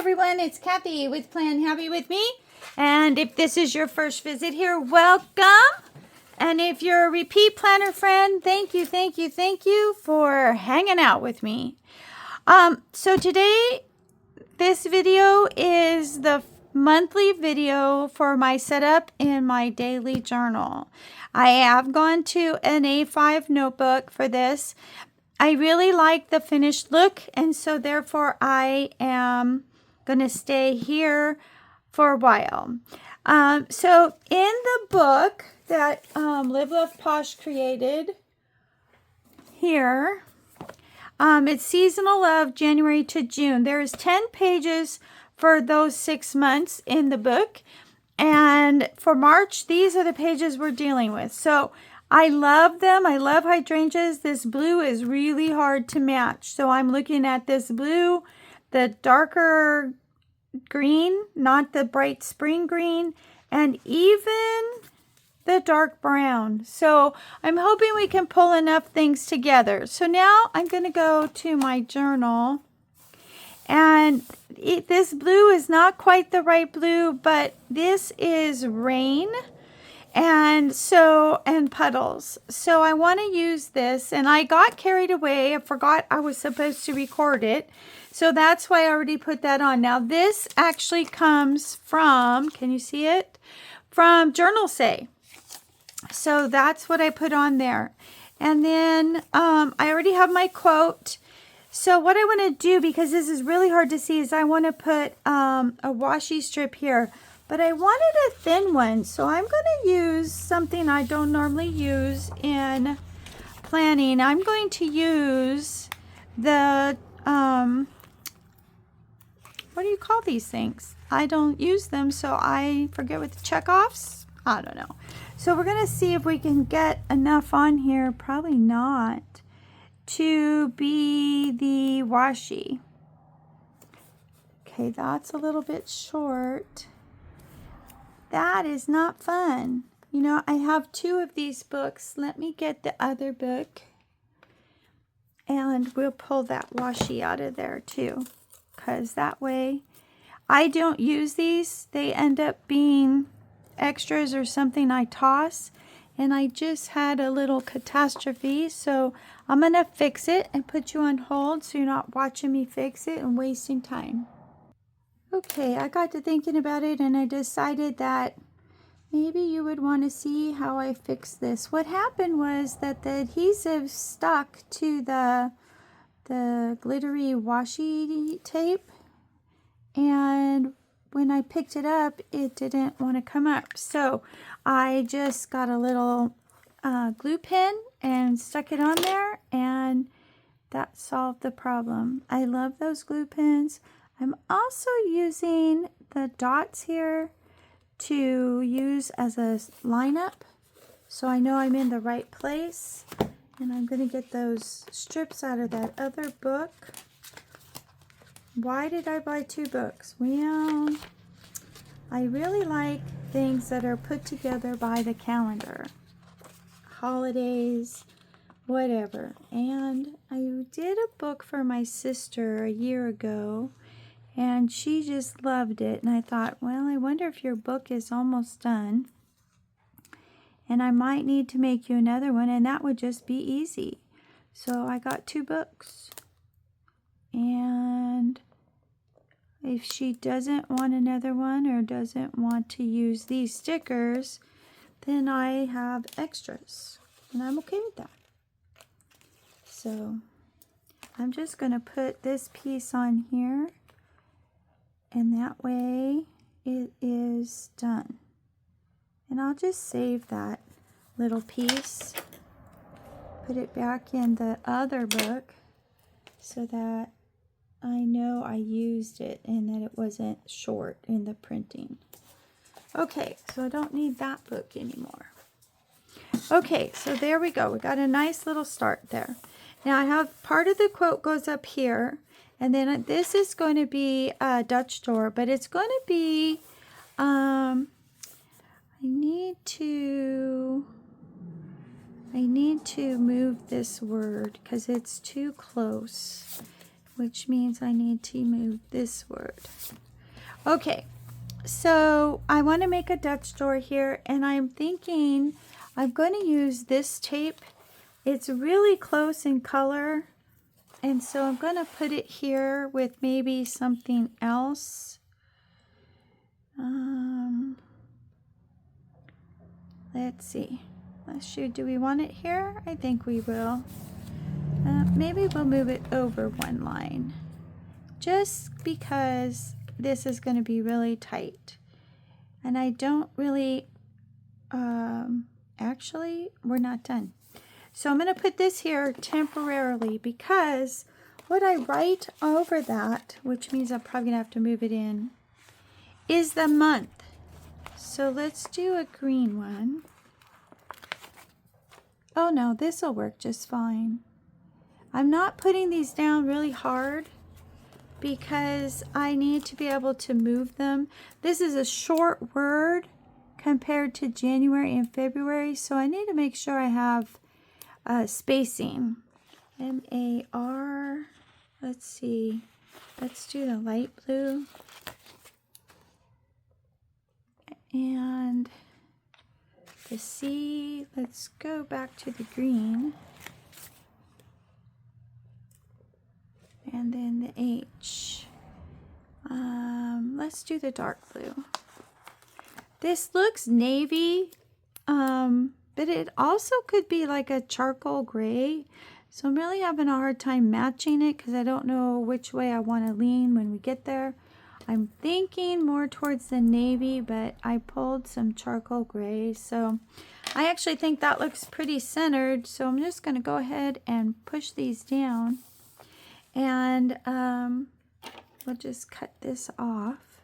everyone, it's Kathy with Plan Happy with me. And if this is your first visit here, welcome. And if you're a repeat planner friend, thank you for hanging out with me. So today, this video is the monthly video for my setup in my daily journal. I have gone to an A5 notebook for this. I really like the finished look, and so therefore I am going to stay here for a while. So in the book that Live, Love, Posh created here, it's Seasonal Love, January to June. There's 10 pages for those 6 months in the book. And for March, these are the pages we're dealing with. So I love them. I love hydrangeas. This blue is really hard to match. So I'm looking at this blue, the darker green, not the bright spring green, and even the dark brown. So I'm hoping we can pull enough things together. So now I'm going to go to my journal. And this blue is not quite the right blue, but this is rain. And puddles. So I want to use this, and I got carried away. I forgot I was supposed to record it. So that's why I already put that on. Now this actually comes from, can you see it? From Journalsay. So that's what I put on there. And then I already have my quote. So what I want to do, because this is really hard to see, is I want to put a washi strip here. But I wanted a thin one, so I'm going to use something I don't normally use in planning. I'm going to use the, what do you call these things? I don't use them, so I forget what the checkoffs. I don't know. So we're going to see if we can get enough on here, probably not, to be the washi. Okay, that's a little bit short. That is not fun. You know, I have 2 of these books. Let me get the other book. And we'll pull that washi out of there too. Because that way, I don't use these. They end up being extras or something I toss. And I just had a little catastrophe. So I'm going to fix it and put you on hold so you're not watching me fix it and wasting time. Okay, I got to thinking about it, and I decided that maybe you would want to see how I fixed this. What happened was that the adhesive stuck to the glittery washi tape, and when I picked it up, it didn't want to come up. So I just got a little glue pen and stuck it on there, and that solved the problem. I love those glue pens. I'm also using the dots here to use as a lineup, so I know I'm in the right place. And I'm going to get those strips out of that other book. Why did I buy 2 books? Well, I really like things that are put together by the calendar. Holidays, whatever. And I did a book for my sister a year ago, and she just loved it. And I thought, well, I wonder if your book is almost done. And I might need to make you another one, and that would just be easy. So I got 2 books. And if she doesn't want another one or doesn't want to use these stickers, then I have extras. And I'm okay with that. So I'm just going to put this piece on here. And that way it is done. And I'll just save that little piece, put it back in the other book so that I know I used it and that it wasn't short in the printing. Okay, so I don't need that book anymore. Okay, so there we go. We got a nice little start there. Now I have part of the quote goes up here. And then this is going to be a Dutch door, but it's going to be, I need to move this word because it's too close. which means I need to move this word. Okay, so I want to make a Dutch door here, and I'm thinking I'm going to use this tape. It's really close in color, and so I'm going to put it here with maybe something else. Let's see. Let's shoot. Do we want it here? I think we will. Maybe we'll move it over one line, just because this is going to be really tight. And I don't really, actually, we're not done. So I'm going to put this here temporarily, because what I write over that, which means I'm probably going to have to move it in, is the month. So let's do a green one. Oh no, this will work just fine. I'm not putting these down really hard because I need to be able to move them. This is a short word compared to January and February, so I need to make sure I have spacing. M-A-R, let's see, let's do the light blue. And the C, let's go back to the green. And then the H. Let's do the dark blue. This looks navy, but it also could be like a charcoal gray. So I'm really having a hard time matching it because I don't know which way I want to lean when we get there. I'm thinking more towards the navy, but I pulled some charcoal gray. So I actually think that looks pretty centered. So I'm just going to go ahead and push these down. And we'll just cut this off.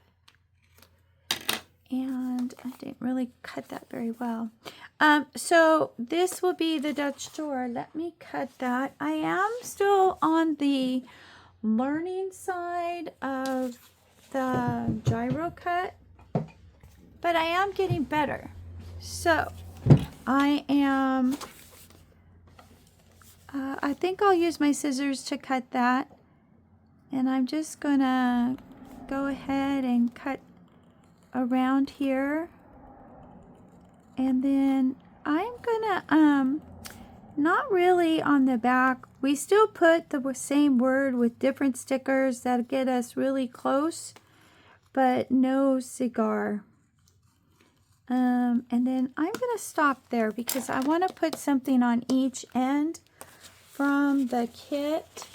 And I didn't really cut that very well. So this will be the Dutch door. Let me cut that. I am still on the learning side of the gyro cut, but I am getting better. So I am, I think I'll use my scissors to cut that. And I'm just gonna go ahead and cut around here. And then I'm gonna, not really on the back. We still put the same word with different stickers that get us really close, but no cigar. And then I'm gonna stop there because I want to put something on each end from the kit.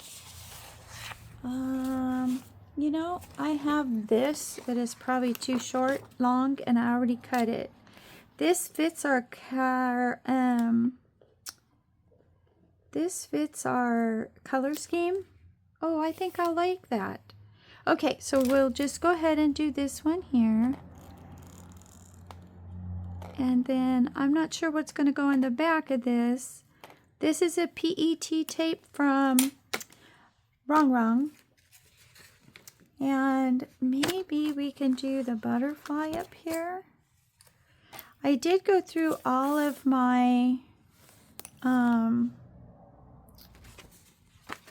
You know, I have this that is probably too long, and I already cut it. This fits our color scheme. Oh, I think I like that. Okay, so we'll just go ahead and do this one here. And then I'm not sure what's going to go in the back of this. This is a PET tape from Wrong. And maybe we can do the butterfly up here. I did go through all of my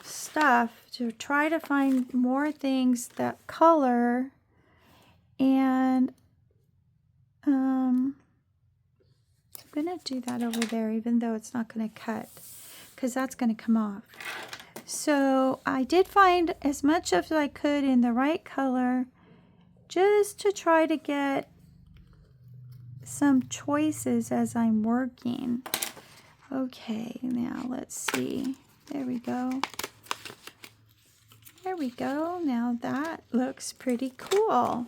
stuff to try to find more things that color, and I'm gonna do that over there, even though it's not gonna cut, because that's gonna come off. So I did find as much as I could in the right color, just to try to get some choices as I'm working. Okay, now let's see. There we go. There we go. Now that looks pretty cool.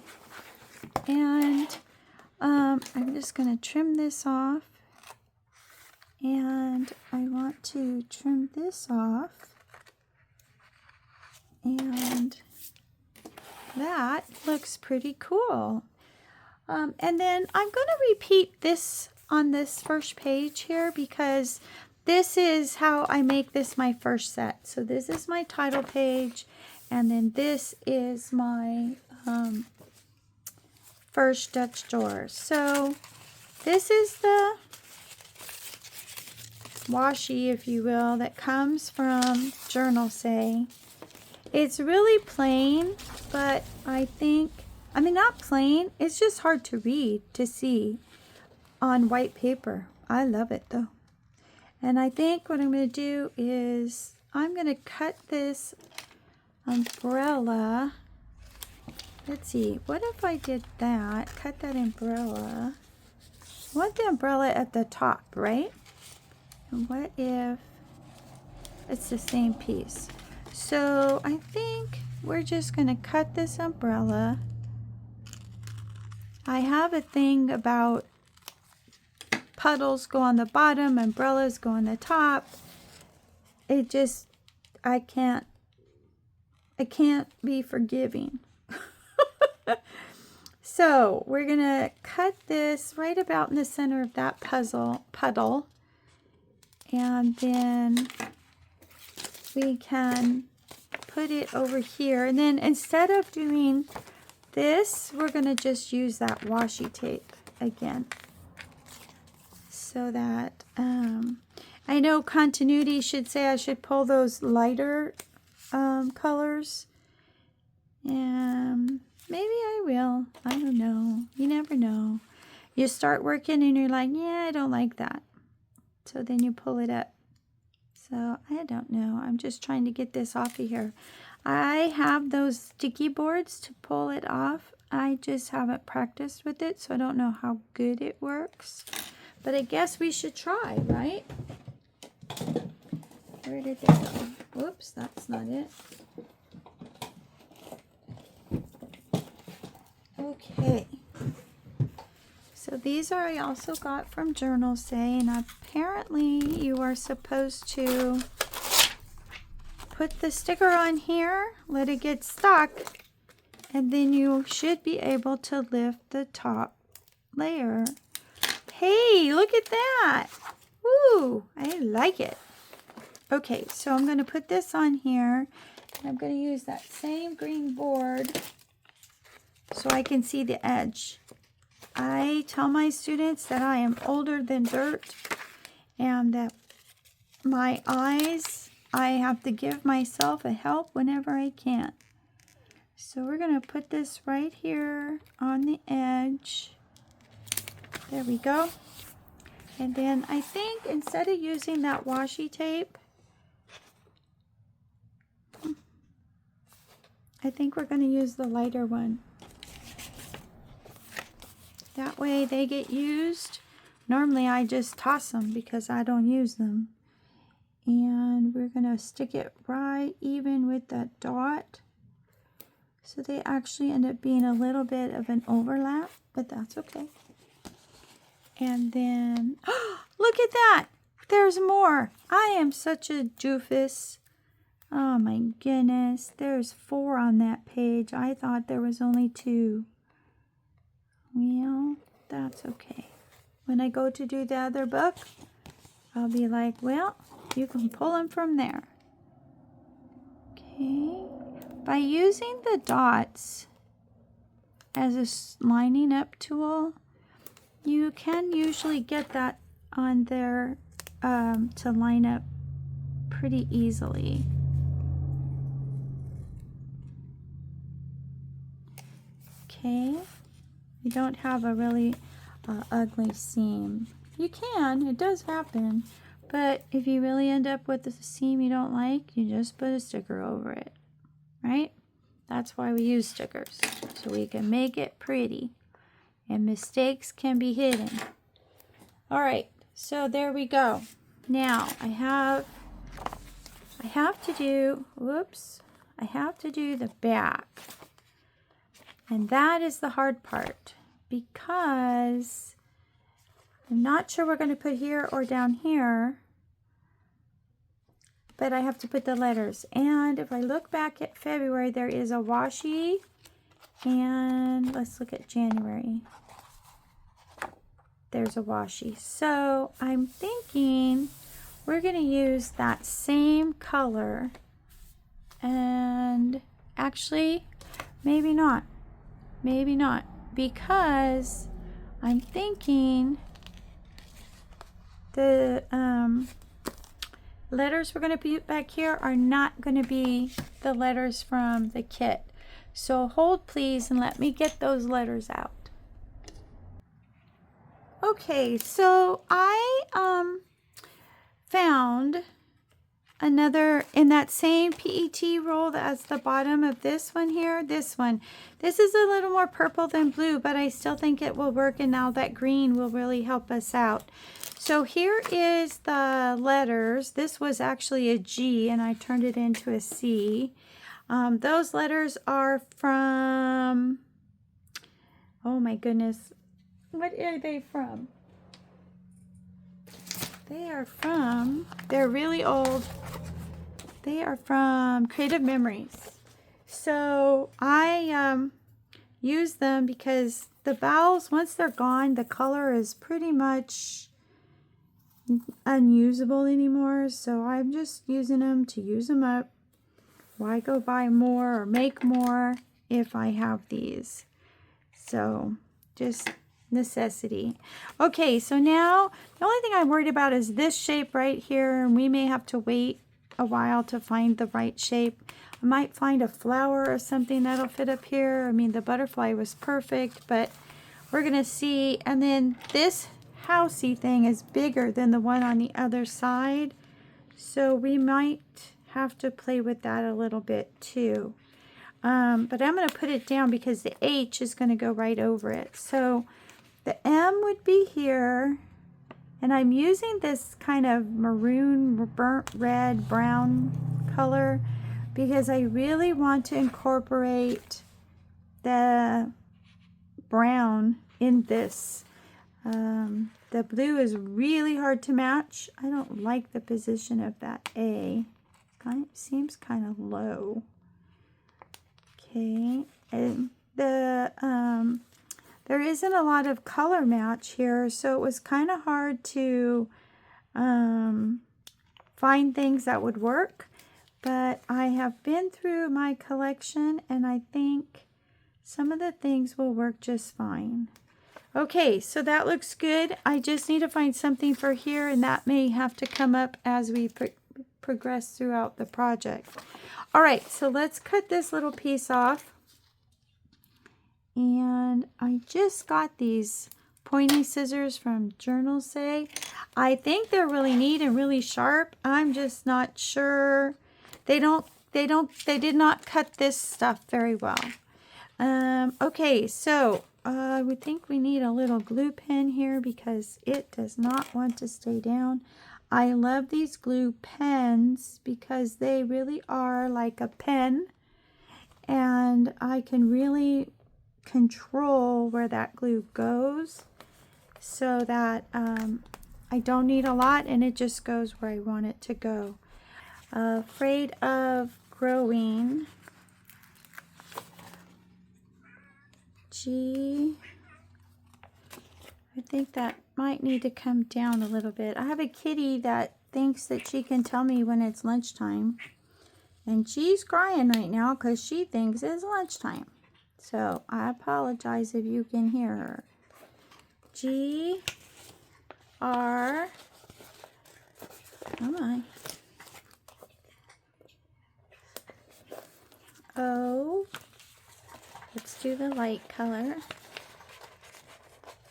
And I'm just going to trim this off. And I want to trim this off. And that looks pretty cool. And then I'm going to repeat this on this first page here, because this is how I make this my first set. So this is my title page, and then this is my first Dutch door. So this is the washi, if you will, that comes from Journalsay. It's really plain, but I think, I mean, not plain, it's just hard to read, to see on white paper. I love it though. And I think what I'm going to do is I'm going to cut this umbrella. Let's see, what if I did that? Cut that umbrella. I want the umbrella at the top, right? And what if it's the same piece? So I think we're just going to cut this umbrella. I have a thing about puddles go on the bottom, umbrellas go on the top. It just, I can't be forgiving. So we're going to cut this right about in the center of that puddle. And then we can put it over here. And then instead of doing this, we're going to just use that washi tape again. So that, I know continuity should say I should pull those lighter colors. And maybe I will. I don't know. You never know. You start working and you're like, yeah, I don't like that. So then you pull it up. So I don't know. I'm just trying to get this off of here. I have those sticky boards to pull it off. I just haven't practiced with it, so I don't know how good it works. But I guess we should try, right? Where did they go? Whoops, that's not it. Okay. So these are I also got from Journalsay, and apparently you are supposed to put the sticker on here, let it get stuck, and then you should be able to lift the top layer. Hey, look at that. Woo, I like it. Okay, so I'm going to put this on here, and I'm going to use that same green board so I can see the edge. I tell my students that I am older than dirt and that my eyes, I have to give myself a help whenever I can. So we're going to put this right here on the edge. There we go. And then I think instead of using that washi tape, I think we're going to use the lighter one. That way they get used. Normally I just toss them because I don't use them. And we're going to stick it right even with that dot. So they actually end up being a little bit of an overlap, but that's okay. And then, oh, look at that. There's more. I am such a doofus. Oh my goodness. There's 4 on that page. I thought there was only 2. Well, that's okay. When I go to do the other book, I'll be like, well, you can pull them from there. Okay. By using the dots as a lining up tool, you can usually get that on there to line up pretty easily. Okay. You don't have a really ugly seam. You can, it does happen, but if you really end up with a seam you don't like, you just put a sticker over it, right? That's why we use stickers, so we can make it pretty and mistakes can be hidden. All right, so there we go. Now I have to do, whoops, I have to do the back. And that is the hard part because I'm not sure we're going to put here or down here, but I have to put the letters. And if I look back at February, there is a washi, and let's look at January. There's a washi. So I'm thinking we're going to use that same color, and actually, maybe not. Maybe not, because I'm thinking the letters we're going to put back here are not going to be the letters from the kit. So hold please and let me get those letters out. Okay, so I found another in that same PET roll that's the bottom of this one here. This one. This is a little more purple than blue, but I still think it will work, and now that green will really help us out. So here is the letters. This was actually a G, and I turned it into a C. Those letters are from, oh my goodness, what are they from? They are from, they're really old. They are from Creative Memories. So I use them because the vowels, once they're gone, the color is pretty much unusable anymore. So I'm just using them to use them up. Why go buy more or make more if I have these? So just necessity. Okay, so now the only thing I'm worried about is this shape right here, and we may have to wait a while to find the right shape. I might find a flower or something that'll fit up here. I mean, the butterfly was perfect, but we're gonna see. And then this housey thing is bigger than the one on the other side, so we might have to play with that a little bit too. But I'm going to put it down because the H is going to go right over it. So the M would be here, and I'm using this kind of maroon, burnt red, brown color because I really want to incorporate the brown in this. The blue is really hard to match. I don't like the position of that A. It seems kind of low. Okay, and there isn't a lot of color match here, so it was kind of hard to find things that would work. But I have been through my collection, and I think some of the things will work just fine. Okay, so that looks good. I just need to find something for here, and that may have to come up as we progress throughout the project. All right, so let's cut this little piece off. And I just got these pointy scissors from Journalsay. I think they're really neat and really sharp. I'm just not sure. They did not cut this stuff very well. Okay, so I would think we need a little glue pen here because it does not want to stay down. I love these glue pens because they really are like a pen, and I can really control where that glue goes so that I don't need a lot and it just goes where I want it to go. Afraid of growing. G. I think that might need to come down a little bit. I have a kitty that thinks that she can tell me when it's lunchtime. And she's crying right now because she thinks it's lunchtime. So I apologize if you can hear her. G, R, come on. O, let's do the light color.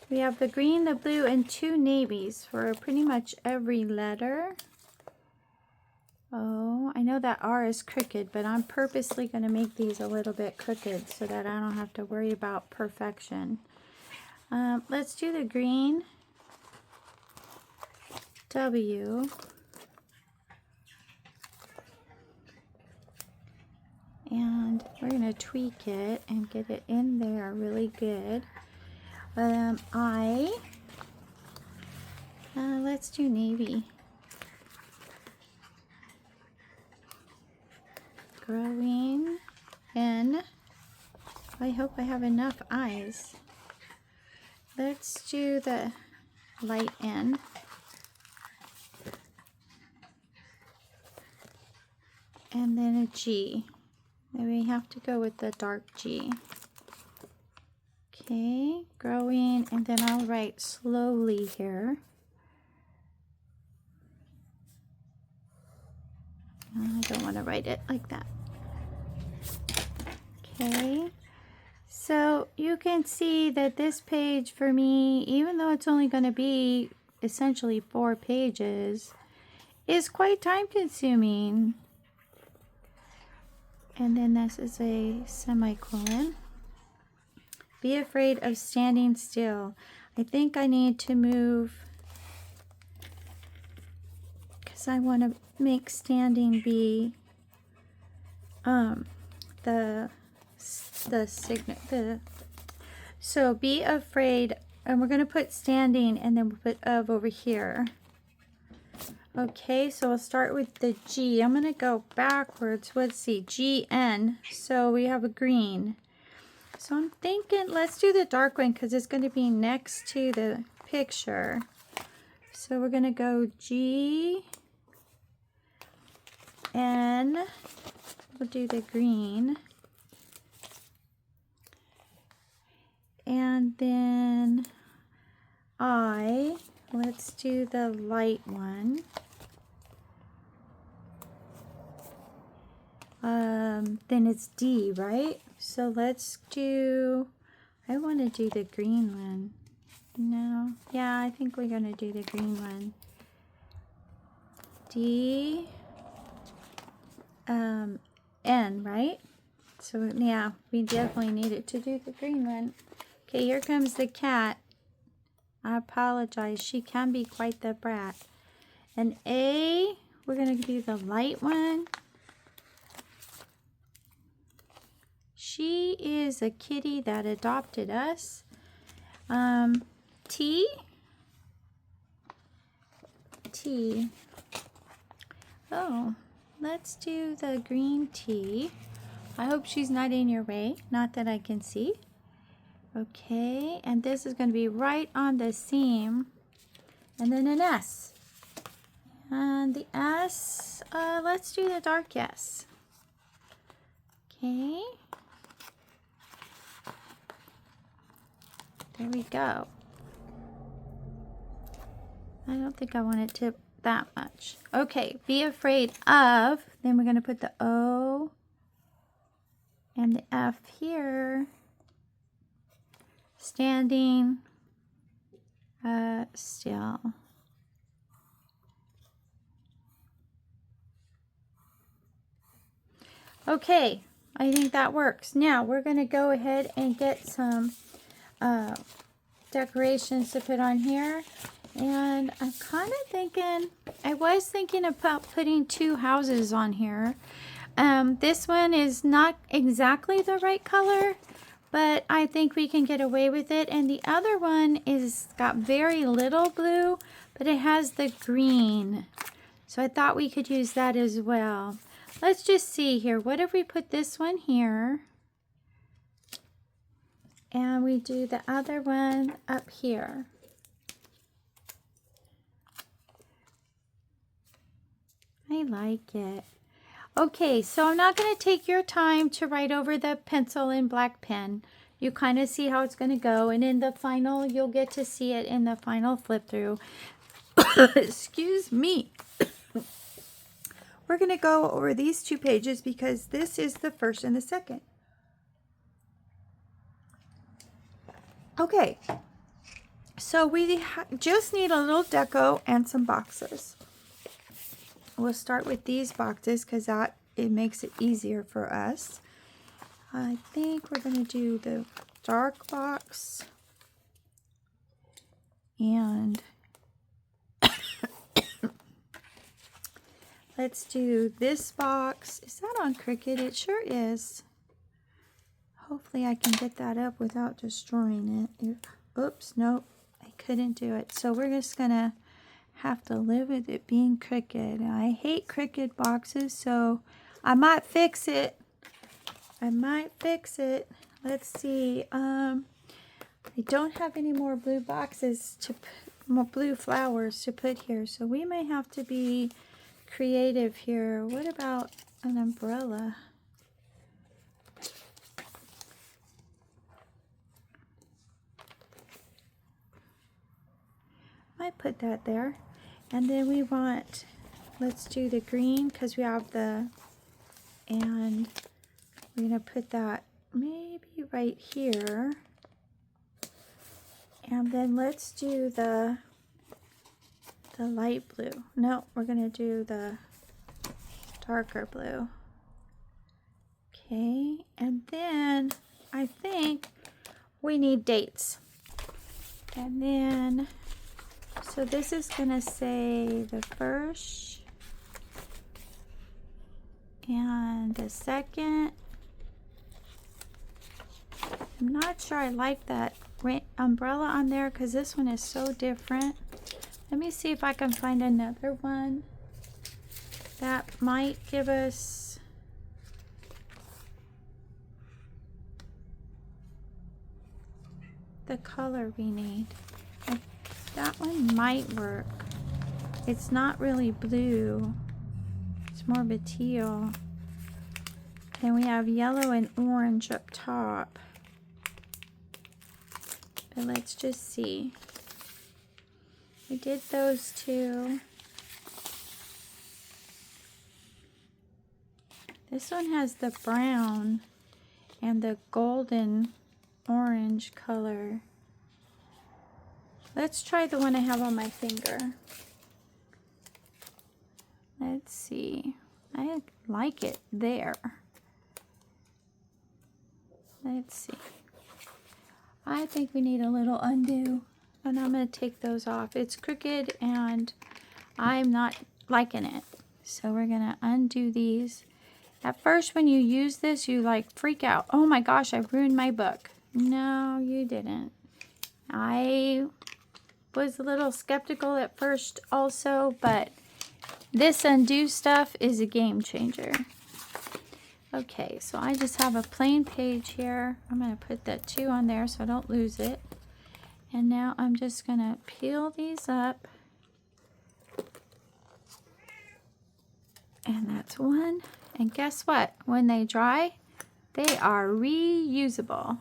We have the green, the blue, and 2 navies for pretty much every letter. Oh, I know that R is crooked, but I'm purposely going to make these a little bit crooked so that I don't have to worry about perfection. Let's do the green. W. And we're going to tweak it and get it in there really good. Let's do navy. Growing in. I hope I have enough eyes. Let's do the light N. And then a G. Then we have to go with the dark G. Okay, growing, and then I'll write slowly here. don't want to write it like that. Okay. So you can see that this page for me, even though it's only going to be essentially 4 pages, is quite time consuming. And then this is a semicolon. Be afraid of standing still. I think I need to move because I want to make standing be so be afraid, and we're going to put standing and then we'll put of over here. Okay, so we'll start with the G. I'm going to go backwards. Let's see, GN. So we have a green. So I'm thinking let's do the dark one because it's going to be next to the picture. So we're going to go G N. We'll do the green. And then I, let's do the light one. Then it's D, right? So let's do, I want to do the green one. No, yeah, I think we're going to do the green one. D, N, right? So yeah, we definitely needed to do the green one. Okay, here comes the cat. I apologize. She can be quite the brat. And A, we're going to do the light one. She is a kitty that adopted us. T. T. Oh, let's do the green T. I hope she's not in your way. Not that I can see. Okay, and this is going to be right on the seam. And then an S. And the S, let's do the dark S. Okay. There we go. I don't think I want it to that much. Okay, be afraid of, then we're going to put the O and the F here. Standing still. Okay, I think that works. Now we're going to go ahead and get some decorations to put on here. And I'm kind of thinking, I was thinking about putting 2 houses on here. This one is not exactly the right color, but I think we can get away with it. And the other one is got very little blue, but it has the green. So I thought we could use that as well. Let's just see here. What if we put this one here? And we do the other one up here. I like it. Okay, so I'm not going to take your time to write over the pencil in black pen. You kind of see how it's going to go. And in the final, you'll get to see it in the final flip through. Excuse me. We're going to go over these 2 pages because this is the first and the second. Okay, so we just need a little deco and some boxes. We'll start with these boxes because it makes it easier for us. I think we're going to do the dark box and let's do this box. Is that on Cricut? It sure is. Hopefully I can get that up without destroying it. Oops, nope, I couldn't do it. So we're just going to have to live with it being Cricut. I hate Cricut boxes, so I might fix it. Let's see. I don't have any more blue boxes more blue flowers to put here, so we may have to be creative here. What about an umbrella? Might put that there. And then we want, let's do the green because we have the And we're going to put that maybe right here. And then let's do the light blue. No, we're going to do the darker blue. Okay, and then I think we need dates. And then, so this is going to say the 1st and the 2nd. I'm not sure I like that umbrella on there because this one is so different. Let me see if I can find another one that might give us the color we need. That one might work. It's not really blue. It's more of a teal. And we have yellow and orange up top. But let's just see. We did those two. This one has the brown and the golden orange color. Let's try the one I have on my finger. Let's see. I like it there. Let's see. I think we need a little undo, and I'm going to take those off. It's crooked and I'm not liking it. So we're going to undo these. At first when you use this, you like freak out. Oh my gosh, I ruined my book. No, you didn't. I was a little skeptical at first also, but this undo stuff is a game changer. Okay, so I just have a plain page here. I'm going to put that 2 on there so I don't lose it. And now I'm just going to peel these up. And that's 1. And guess what? When they dry, they are reusable.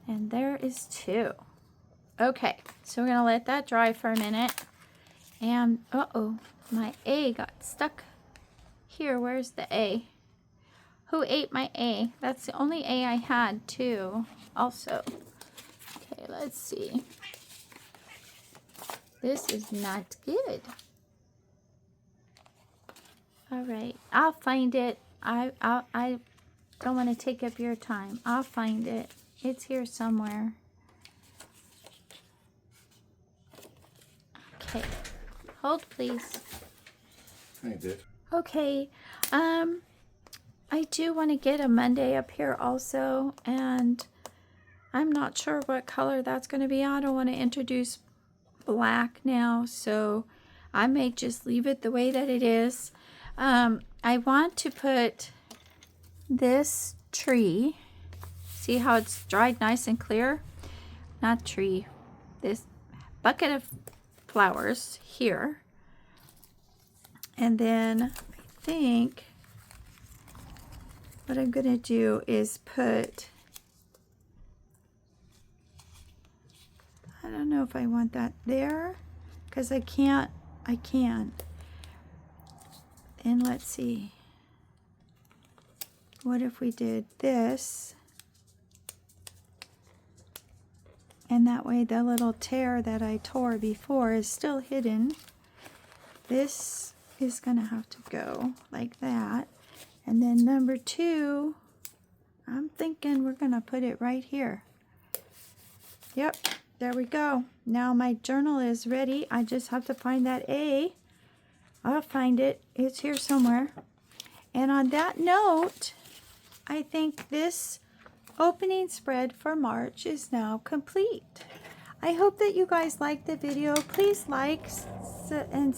And there is 2. Okay, so we're going to let that dry for a minute. And, uh-oh, my A got stuck here. Where's the A? Who ate my A? That's the only A I had, too, also. Okay, let's see. This is not good. All right, I'll find it. I don't want to take up your time. I'll find it. It's here somewhere. Okay, hold please. I did. Okay, I do want to get a Monday up here also, and I'm not sure what color that's going to be. I don't want to introduce black now, so I may just leave it the way that it is. I want to put this tree, see how it's dried nice and clear? Not tree, this bucket of flowers here. And then I think what I'm going to do is put, I don't know if I want that there, because I can. And let's see, what if we did this, and that way the little tear that I tore before is still hidden. This is gonna have to go like that. And then number 2, I'm thinking we're gonna put it right here. Yep, there we go. Now my journal is ready. I just have to find that A. I'll find it. It's here somewhere. And on that note, I think this opening spread for March is now complete. I hope that you guys liked the video. Please like and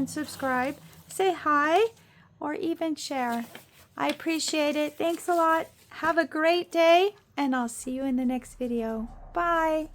subscribe. Say hi or even share. I appreciate it. Thanks a lot. Have a great day, and I'll see you in the next video. Bye.